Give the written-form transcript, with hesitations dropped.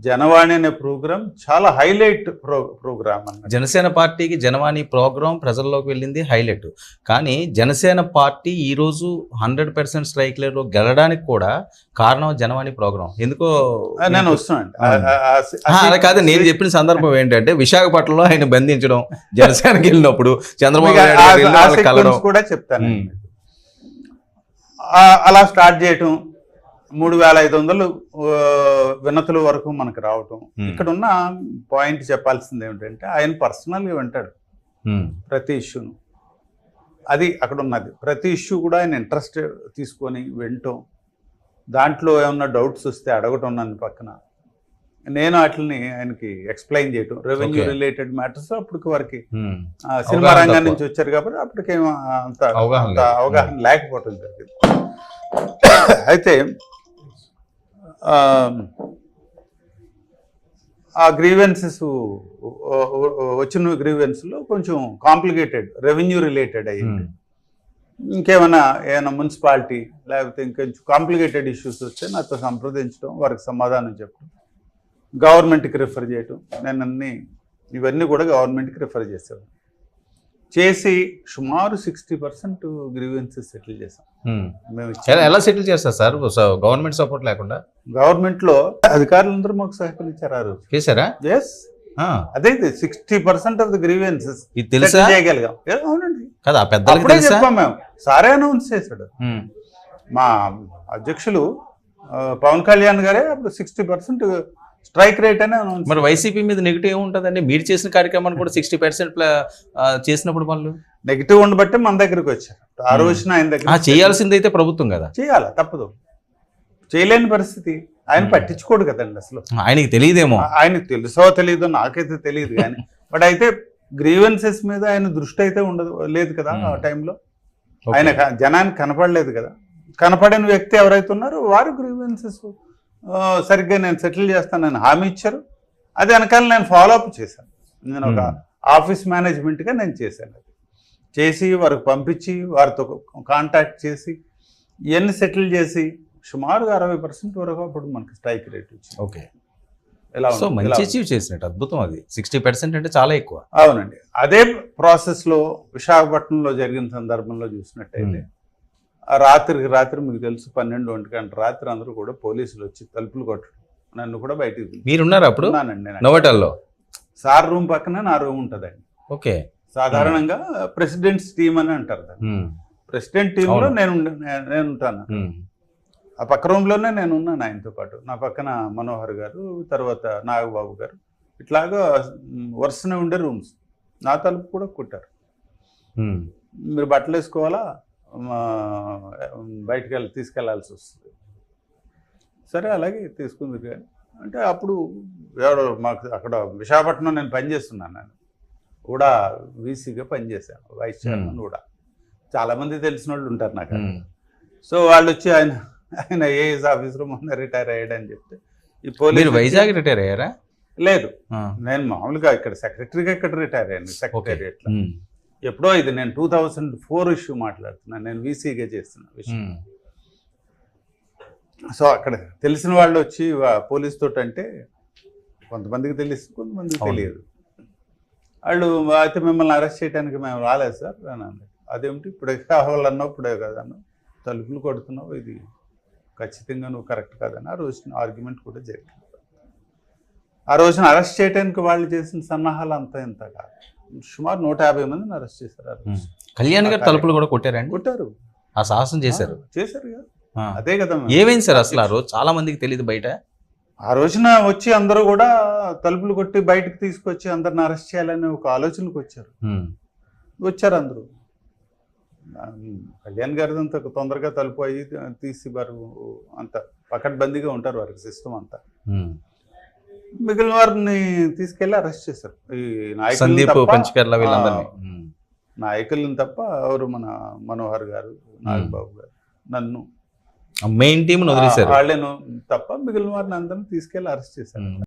జనవాణి అనే ప్రోగ్రామ్ చాలా highlight programme అన్నమాట. జనసేన పార్టీకి జనవాణి ప్రోగ్రాం ప్రజల్లోకి వెళ్ళింది హైలైట్. కానీ జనసేన పార్టీ ఈరోజు 100% స్ట్రైక్ రేట్లో గెలడానికి కూడా కారణం జనవాణి ప్రోగ్రాం. ఎందుకో నేను వస్తున్నాను. అలా కాదు, నేను చెప్పిన సందర్భం ఏంటంటే విశాఖపట్నంలో ఆయన బంధించడం, జనసేనకి వెళ్ళినప్పుడు చంద్రబాబు నాయుడు కలవడం కూడా చెప్తాను. అలా స్టార్ట్ చేయటం, 3500 వినతుల వరకు మనకు రావటం. ఇక్కడ ఉన్న పాయింట్ చెప్పాల్సింది ఏమిటంటే ఆయన పర్సనల్గా వింటాడు ప్రతి ఇష్యూను. అది అక్కడ ఉన్నది. ప్రతి ఇష్యూ కూడా ఆయన ఇంట్రెస్ట్ తీసుకొని వింటాం, దాంట్లో ఏమన్నా డౌట్స్ వస్తే అడగటం నన్ను పక్కన, నేను వాటిని ఆయనకి ఎక్స్ప్లెయిన్ చేయటం. రెవెన్యూ రిలేటెడ్ మ్యాటర్స్ అప్పటికి వరకు సినిమా రంగం నుంచి వచ్చారు కాబట్టి అప్పటికేమో అంత అవగాహన లేకపోవటం జరిగింది. అయితే ఆ గ్రీవెన్సెస్ వచ్చిన గ్రీవెన్స్లో కొంచెం కాంప్లికేటెడ్ రెవెన్యూ రిలేటెడ్ అయ్యింది. ఏమైనా మున్సిపాలిటీ లేకపోతే ఇంకొంచెం కాంప్లికేటెడ్ ఇష్యూస్ వస్తే నాతో సంప్రదించడం, వారికి సమాధానం చెప్పడం, గవర్నమెంట్కి రిఫర్ చేయటం. నేను ఇవన్నీ కూడా గవర్నమెంట్కి రిఫర్ చేసేవాడు. చేసి సుమారు 60% గ్రీవెన్సెస్ సెటిల్ చేసాం. ఎలా సెటిల్ చేస్తారు సార్ గవర్నమెంట్ సపోర్ట్ లేకుండా? గవర్నమెంట్ లో అధికారులందరూ మాకు సహకరించారు. ఆ రోజు చేశారా? ఎస్, అదే 60% ఆఫ్ ద గ్రీవెన్సెస్ చేయగలిగాం. అవునండి కదా, పెద్దలకి చెప్పాం మేము. సారే అనౌన్స్ చేశాడు మా అధ్యక్షులు పవన్ కళ్యాణ్ గారే. అప్పుడు 60% స్ట్రైక్ రేట్ అని అనౌన్స్. మరి వైసీపీ మీద నెగిటివ్ ఏముంటుందండి? మీరు చేసిన కార్యక్రమాన్ని కూడా 60% చేసినప్పుడు వాళ్ళు నెగిటివ్ ఉండబట్టే మన దగ్గరికి వచ్చారు. ఆ రోజున ఆయన దగ్గర చేయాల్సింది అయితే ప్రభుత్వం కదా, చేయాలి, తప్పదు. చేయలేని పరిస్థితి. ఆయన పట్టించుకోడు కదండి అసలు. ఆయనకి తెలియదేమో. ఆయనకు తెలుసో తెలీదో నాకైతే తెలియదు కానీ బట్ అయితే గ్రీవెన్సెస్ మీద ఆయన దృష్టి అయితే లేదు కదా ఆ టైంలో. ఆయన జనానికి కనపడలేదు కదా. కనపడని వ్యక్తి ఎవరైతే ఉన్నారో వారు గ్రీవెన్సెస్ సరిగ్గా నేను సెటిల్ చేస్తానని హామీ ఇచ్చారు. అది వెనకాల నేను ఫాలో అప్ చేశాను. నేను ఒక ఆఫీస్ మేనేజ్మెంట్గా నేను చేశాను. అది చేసి వారికి పంపించి వారితో కాంటాక్ట్ చేసి ఇవన్నీ సెటిల్ చేసి సుమారుగా 60% వరకు అప్పుడు మనకి స్ట్రైక్ రేట్ వచ్చింది. ఓకే, సో మంచి అచీవ్ చేసినట్టు, అద్భుతం. అది 60% అంటే చాలా ఎక్కువ. అవునండి. అదే ప్రాసెస్లో విశాఖపట్నంలో జరిగిన సందర్భంలో చూసినట్టయితే రాత్రికి రాత్రి మీకు తెలుసు 12-1 గంట రాత్రి అందరూ కూడా పోలీసులు వచ్చి తలుపులు కొట్టడం, నన్ను కూడా బయటికి. మీరున్నారు అప్పుడు? నోవోటల్లో సార్ రూమ్ పక్కన నా రూమ్ ఉంటుందండి. ఓకే, సాధారణంగా ప్రెసిడెంట్స్ టీమ్ అని అంటారు దాన్ని. ప్రెసిడెంట్ టీంలో నేను ఉంటాను. ఆ పక్క రూమ్లోనే నేను ఉన్నాను ఆయనతో పాటు. నా పక్కన మనోహర్ గారు, తర్వాత నాగబాబు గారు, ఇట్లాగా వరుసనే ఉండే రూమ్స్. నా తలుపు కూడా కొట్టారు. మీరు బట్టలు వేసుకోవాలా, బయటకు తీసుకెళ్లాల్సి వస్తుంది. సరే అలాగే తీసుకుంది. కానీ అంటే అప్పుడు ఎవడో మాకు అక్కడ విశాఖపట్నం నేను పనిచేస్తున్నాను. నేను కూడా వీసీగా పనిచేశాను, వైస్ చైర్మన్ కూడా. చాలామంది తెలిసిన వాళ్ళు ఉంటారు నాకు. సో వాళ్ళు వచ్చి ఆయన ఏఎస్ ఆఫీసర్ మొన్న రిటైర్ అయ్యాడని చెప్తే ఈ పోలీసు. వైజాగ్ రిటైర్ అయ్యారా? లేదు, నేను మామూలుగా ఇక్కడ సెక్రటరీగా ఇక్కడ రిటైర్ అయ్యాను సెక్రటేరియట్లో. ఎప్పుడో ఇది నేను 2004 ఇష్యూ మాట్లాడుతున్నాను. నేను వీసీగా చేస్తున్నా విషయం. సో అక్కడ తెలిసిన వాళ్ళు వచ్చి పోలీస్ తోటి అంటే కొంతమందికి తెలుసు, కొంతమందికి తెలియదు. వాళ్ళు అయితే మిమ్మల్ని అరెస్ట్ చేయడానికి మేము రాలేదు సార్ అని అన్నారు. అదేమిటి ఇప్పుడే కావాలన్నావు, ఇప్పుడే కదన్నావు, తలుపులు కొడుతున్నావు, ఇది ఖచ్చితంగా నువ్వు కరెక్ట్ కాదని ఆ రోజున ఆర్గ్యుమెంట్ కూడా జరిగింది. ఆ రోజున అరెస్ట్ చేయడానికి వాళ్ళు చేసిన సన్నాహాలు అంతా ఇంత కాదు. సుమారు 150 మందిని అరెస్ట్ చేశారు. కళ్యాణ్ గారు తలుపులు కూడా కొట్టారండి? కొట్టారు. ఆ సాహసం చేశారు కదా. అదే కదా. ఏమైంది సార్ అసలు ఆ రోజు? చాలా మందికి తెలియదు బయట. ఆ రోజున వచ్చి అందరూ కూడా తలుపులు కొట్టి బయటకు తీసుకొచ్చి అందరిని అరెస్ట్ చేయాలనే ఒక ఆలోచనకు వచ్చారు అందరూ. కళ్యాణ్ గారి అంత తొందరగా తలుపు అయ్యి తీసి వారు అంత పకడ్బందీగా ఉంటారు, వారికి సిస్టమ్ అంతా. మిగిలిన వారిని తీసుకెళ్లి అరెస్ట్ చేశారు. ఈ నాయకులను తప్ప ఎవరు మన మనోహర్ గారు, నాగబాబు గారు, నన్ను మెయిన్ టీం వదిలేశారు. వాళ్ళను తప్ప మిగిలిన వారిని అందరినీ తీసుకెళ్లి అరెస్ట్ చేశారు.